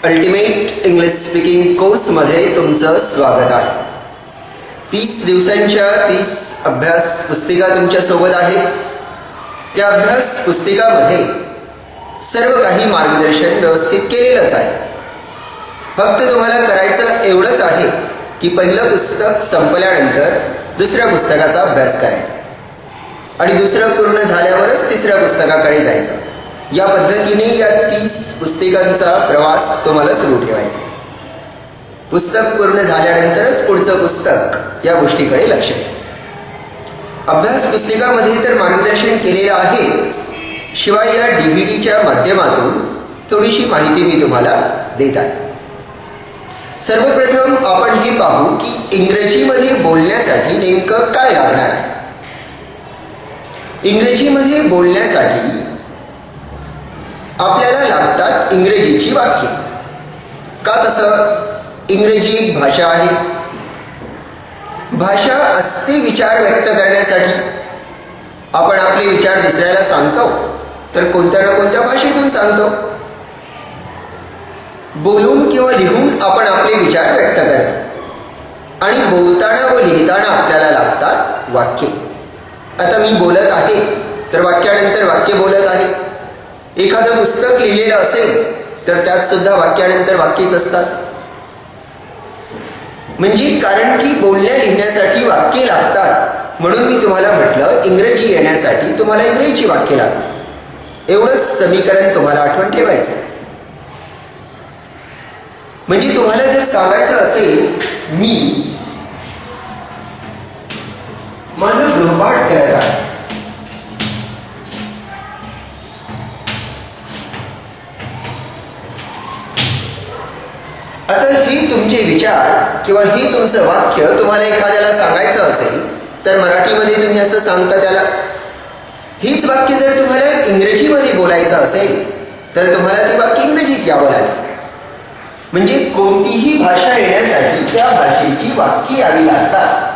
Ultimate English speaking कोर्समध्ये तुमचं स्वागत आहे. 30 दिवसांच्या 30 अभ्यास पुस्तिका तुमच्यासोबत आहेत. त्या अभ्यास पुस्तिकामध्ये सर्व काही मार्गदर्शन व्यवस्थित केलेलंच आहे. फक्त तुम्हाला करायचं एवढंच आहे की पहिलं पुस्तक संपल्यानंतर दुसऱ्या पुस्तकाचा अभ्यास करायचा आणि दुसरं पूर्ण झाल्यावरच तिसऱ्या पुस्तकाकडे जायचं. या पद्धतीने या 30 पुस्तिकांचा प्रवास तुम्हाला सुरू ठेवायचा. पुस्तक पूर्ण झाल्यानंतरच पुढचं पुस्तक या गोष्टीकडे लक्ष द्या. अभ्यास पुस्तिकामध्ये तर मार्गदर्शन केलेलं आहेच, शिवाय या DVDच्या माध्यमातून थोडीशी माहिती मी तुम्हाला देत आहे. सर्वप्रथम आपण हे पाहू की इंग्रजीमध्ये बोलण्यासाठी नेमकं काय लागणार आहे. इंग्रजीमध्ये बोलण्यासाठी आपल्याला लागतात इंग्रजीची वाक्ये. का तसं? इंग्रजी एक भाषा आहे. भाषा असते विचार व्यक्त करण्यासाठी. आपण आपले विचार दुसऱ्याला सांगतो तर कोणत्या ना कोणत्या भाषेतून सांगतो. बोलून किंवा लिहून आपण आपले विचार व्यक्त करतो आणि बोलताना व लिहिताना आपल्याला लागतात वाक्ये. आता मी बोलत आहे तर वाक्यानंतर वाक्य बोलत आहे. एखादं पुस्तक लिहिलेलं असेल तर त्यात सुद्धा वाक्यानंतर वाक्यच असतात. म्हणजे कारण की बोलण्या लिहिण्यासाठी वाक्य लागतात, म्हणून मी तुम्हाला म्हटलं इंग्रजी येण्यासाठी तुम्हाला इंग्रजीची वाक्य लागतात. एवढंच समीकरण तुम्हाला आठवण ठेवायचं. म्हणजे तुम्हाला जर सांगायचं असेल मी माझं गृहपाठ करत आहे, आता हे तुमचे विचार किंवा हे तुमचं वाक्य तुम्हाला एखाद्याला सांगायचं असेल तर मराठीमध्ये तुम्ही असं सांगता त्याला. हीच वाक्य जर तुम्हाला इंग्रजीमध्ये बोलायचं असेल तर तुम्हाला ती वाक्य इंग्रजीत यावं लागेल. म्हणजे कोणतीही भाषा येण्यासाठी त्या भाषेची वाक्य यावी लागतात.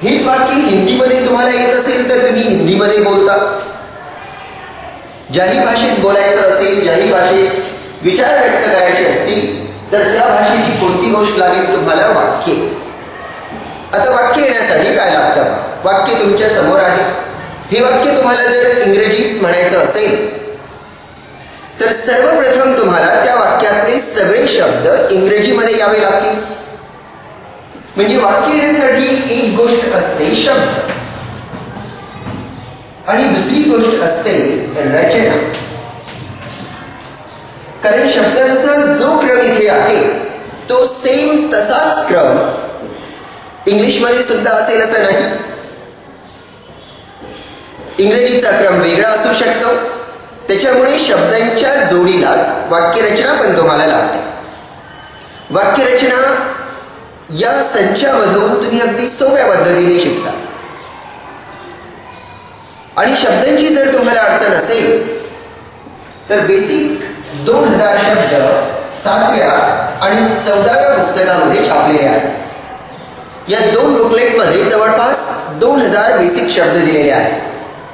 हीच वाक्य हिंदीमध्ये तुम्हाला येत असेल तर तुम्ही हिंदीमध्ये बोलता. ज्याही भाषेत बोलायचं असेल, ज्याही भाषेत विचार व्यक्त करायचे असतील तर त्या भाषेची कोणती गोष्ट लागेल तुम्हाला? वाक्य. आता वाक्य येण्यासाठी काय लागतं? वाक्य तुमच्या समोर आहे. हे वाक्य तुम्हाला जर इंग्रजीत म्हणायचं असेल तर सर्वप्रथम तुम्हाला त्या वाक्यातले सगळे शब्द इंग्रजीमध्ये यावे लागतील. म्हणजे वाक्य येण्यासाठी एक गोष्ट असते शब्द आणि दुसरी गोष्ट असते रचना. कारण शब्दांचा जो क्रम इथे आहे तो सेम तसाच क्रम इंग्लिशमध्ये सुद्धा असेल असं नाही. इंग्रजीचा क्रम वेगळा असू शकतो. त्याच्यामुळे शब्दांच्या जोडीलाच वाक्यरचना पण तुम्हाला लागते. वाक्यरचना या संचामधून तुम्ही अगदी सोप्या पद्धतीने शिकता. आणि शब्दांची जर तुम्हाला अडचण असेल तर बेसिक 2000 शब्द 7व्या आणि 14व्या पुस्तकामध्ये छापलेले आहेत. या 2 बुकलेटमध्ये जवळपास 2000 बेसिक शब्द दिलेले आहेत.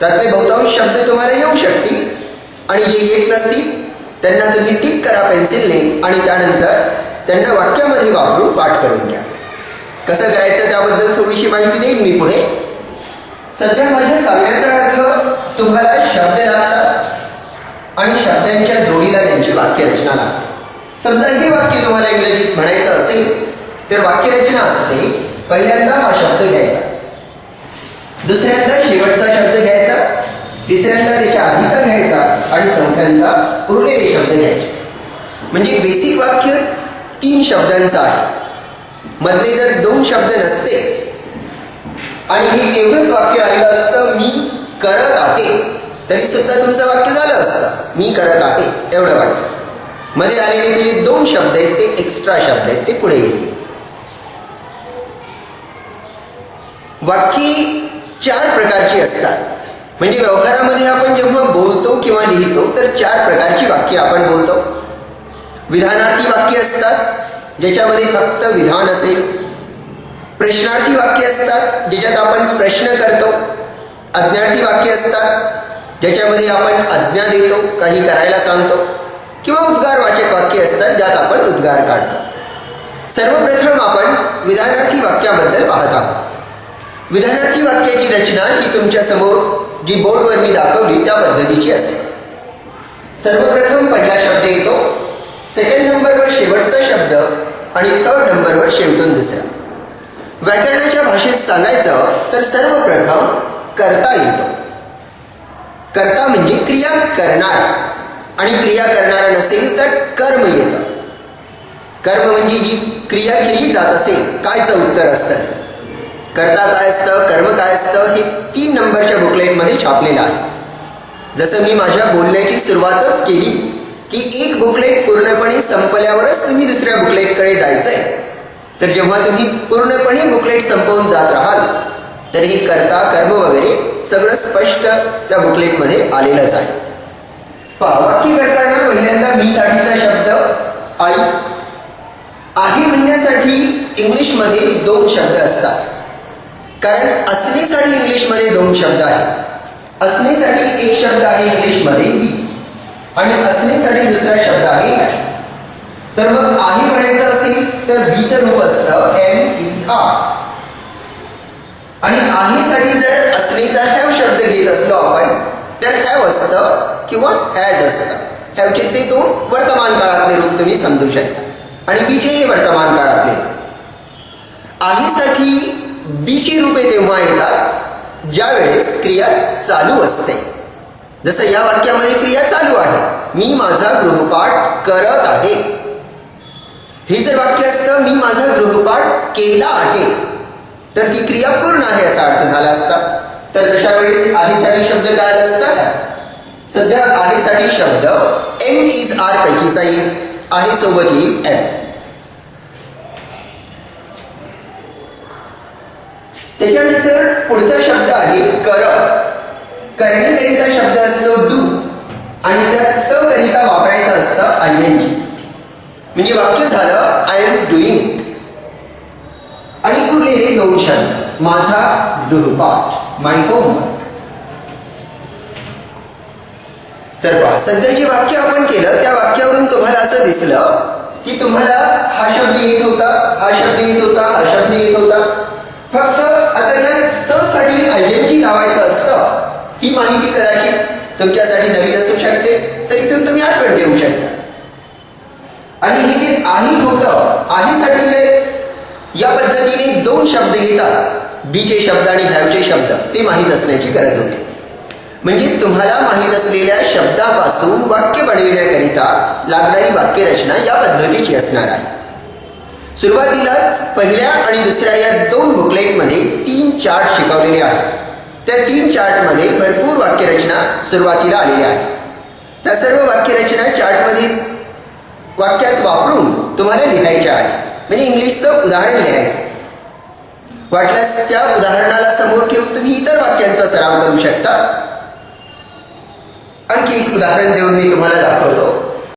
त्यातले बहुतांश शब्द तुम्हाला येऊ शकतील आणि जे येत नसतील त्यांना तुम्ही टिक करा पेन्सिलने आणि त्यानंतर त्यांना वाक्यामध्ये वापरून पाठ करून घ्या. कसं करायचं त्याबद्दल थोडीशी माहिती देईन मी पुढे. सध्या माझ्या सांगण्याचा अर्थ तुम्हाला शब्द लागतात आणि शब्दांच्या जोडीला त्यांची वाक्यरचना लागते. समजा हे वाक्य तुम्हाला इंग्रजीत म्हणायचं असेल तर वाक्यरचना असते पहिल्यांदा हा शब्द घ्यायचा, दुसऱ्यांदा शेवटचा शब्द घ्यायचा, तिसऱ्यांदा त्याच्या आधीचा घ्यायचा आणि चौथ्यांदा उरलेले शब्द घ्यायचे. म्हणजे बेसिक वाक्य 3 शब्दांचं आहे. मधले जर 2 शब्द नसते आणि हे एवढंच वाक्य आलेलं असतं मी करत आहे तरी सुद्धा तुमचं वाक्य झालं असतं मी करत आहे एवढं वाक्य. मध्ये आलेले जे 2 शब्द आहेत ते एक्स्ट्रा शब्द आहेत, ते पुढे येतील. वाक्ये 4 प्रकारची असतात. म्हणजे व्यवहारामध्ये आपण जेव्हा बोलतो किंवा लिहितो तर 4 प्रकारची वाक्य आपण बोलतो. विधानार्थी वाक्य असतात ज्याच्यामध्ये फक्त विधान असेल. प्रश्नार्थी वाक्य असतात ज्याच्यात आपण प्रश्न करतो. आज्ञार्थी वाक्य असतात ज्याच्यामध्ये आपण आज्ञा देतो, काही करायला सांगतो. किंवा उद्गारवाचक वाक्य असतात ज्यात आपण उद्गार काढतो. सर्वप्रथम आपण विधानार्थी वाक्याबद्दल पाहत आहोत. विधानार्थी वाक्याची रचना ही तुमच्या समोर जी बोर्डवर मी दाखवली त्या पद्धतीची असेल. सर्वप्रथम पहिला शब्द येतो, सेकंड नंबरवर शेवटचा शब्द आणि थर्ड नंबरवर शेवटून दुसरा. व्याकरणाच्या भाषेत सांगायचं तर सर्वप्रथम कर्ता येतो. कर्ता म्हणजे क्रिया करणारा, आणि क्रिया करणारा नसेल तर कर्म येतं. कर्म म्हणजे जी क्रिया केली जात असेल कायचं उत्तर असतं. कर्ता काय असतं, कर्म काय असतं हे 3 नंबरच्या बुकलेटमध्ये छापलेलं आहे. जसं मी माझ्या बोलण्याची सुरुवातच केली की एक बुकलेट पूर्णपणे संपल्यावरच तुम्ही दुसऱ्या बुकलेटकडे जायचंय. तर जेव्हा तुम्ही पूर्णपणे बुकलेट संपवून जात राहाल तर हे कर्ता कर्म वगैरे सगळं स्पष्ट त्या बुकलेटमध्ये आलेलंच आहे. वाक्य करताना पहिल्यांदा मी साठीचा शब्द आई. आहे म्हणण्यासाठी इंग्लिशमध्ये 2 शब्द असतात, कारण असण्यासाठी इंग्लिशमध्ये 2 शब्द आहेत. असण्यासाठी एक शब्द आहे इंग्लिशमध्ये बी, आणि असण्यासाठी दुसरा शब्द आहे ॲ. तर मग आहे म्हणायचं असेल तर बीचं रूप असतं एम इज आर, आणि आहेसाठी जर असण्याचा हॅव शब्द घेत असलो आपण तर हॅव असतं किंवा हॅज असतं. हॅवचे ते 2 वर्तमान काळातले रूप तुम्ही समजू शकता, आणि बीचे हे वर्तमान काळातले. आहेसाठी बीची रूपे तेव्हा येतात ज्या वेळेस क्रिया चालू असते. जसं या वाक्यामध्ये क्रिया चालू आहे, मी माझा गृहपाठ करत आहे. हे जर वाक्य असतं मी माझा गृहपाठ केला आहे तर ती क्रिया पूर्ण आहे असा अर्थ झाला असता. तर तशा वेळेस आधीसाठी शब्द काय असतात. सध्या आधीसाठी शब्द एम इज आर पैकीचा येईल. आहे सोबत येईल एम. त्याच्यानंतर पुढचा शब्द आहे कर. करण्याकरिता शब्द असतो डू, आणि त्यात त करिता वापरायचं असतं आयएनजी. म्हणजे वाक्य झालं आय एम डुईंग. आणि उरलेले 2 शब्द माझा गृहपाठ, माय होमवर्क. तर पहा, सध्या जे वाक्य आपण केलं त्या वाक्यावरून तुम्हाला असं दिसलं की तुम्हाला हा शब्द येत होता, हा शब्द येत होता, हा शब्द येत होता. फक्त आता या त साठी आयएनजी लावायचं असतं. ही माहिती कदाचित तुमच्यासाठी नवीन असू शकते, तर इथून तुम्ही आठवण ठेवू शकता. आणि हे जे आहे होतं, आधीसाठी जे या पद्धतीने 2 शब्द येतात, बीचे शब्द आणि हॅवचे शब्द, ते माहीत असण्याची गरज होती. म्हणजे तुम्हाला माहीत असलेल्या शब्दापासून वाक्य बनविण्याकरिता लागणारी वाक्यरचना या पद्धतीची असणार आहे. सुरुवातीलाच पहिल्या आणि दुसऱ्या या 2 बुकलेटमध्ये 3 चार्ट शिकवलेले आहेत. त्या 3 चार्टमध्ये भरपूर वाक्यरचना सुरुवातीला आलेल्या आहेत. त्या सर्व वाक्यरचना चार्टमध्ये वाक्यात वापरून तुम्हाला लिहायच्या आहेत. म्हणजे इंग्लिशचं उदाहरण लिहायचं. वाटल्यास त्या उदाहरणाला समोर ठेवून तुम्ही इतर वाक्यांचा सराव करू शकता. आणखी एक उदाहरण देऊन मी तुम्हाला दाखवतो.